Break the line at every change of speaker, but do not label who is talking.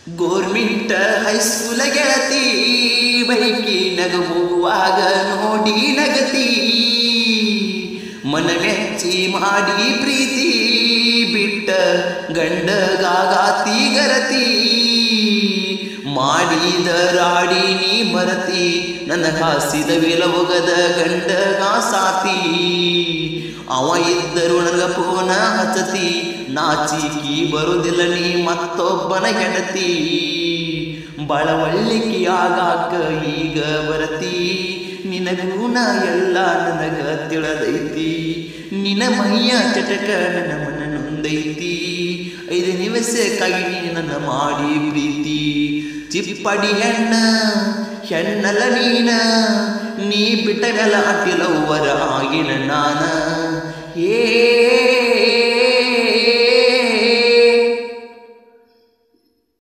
government ಹೈಸ್ಕೂಲ ಗೆಳತಿ ಬೈಕಿ ನಗುವಾಗ ನೋಡಿ ನಗತಿ ಮನಮೆಚ್ಚಿ ಮಾಡಿ ಪ್ರೀತಿ ಬಿಟ್ಟ ಗಂಡಗಾಗಾತಿ ಗರತಿ ಮಾಡಿದ ರಾಡಿ ನೀ ಮರತಿ ನನ್ನ ಹಾಸಿದ ವಿಲವಗದ ಗಂಡಗಾ ಸಾತಿ ಅವ ಇದ್ದರು ನನಗ ಫೋನ ಹಚ್ಚತಿ ನಾಚಿಕಿ ಬರುದಿಲ್ಲ ನೀ ಮತ್ತೊಬ್ಬನ ಗೆಳತಿ ಬಳವಳ್ಳಿಕಿ ಆಗಾಕ ಈಗ ಬರತಿ ನಿನಗೂನ ಎಲ್ಲ ನನಗ ತಿಳದೈತಿ ನಿನ ಮೈಯ ಚಟಕ ನನ್ನ ಮನ ನೊಂದೈತಿ 5 ನಿಮಿಷಕ್ಕಾಗಿ ನೀ ನನ್ನ ಮಾಡಿ ಪ್ರೀತಿ ಚಿಪ್ಪಡಿ ಹೆಣ್ಣಲ್ಲ ನೀ ಬಿಟ್ಟ ಮೇಲೆ ಅಟ್ಟಿಲವ್ವರ ಆಗಿನ ನಾನ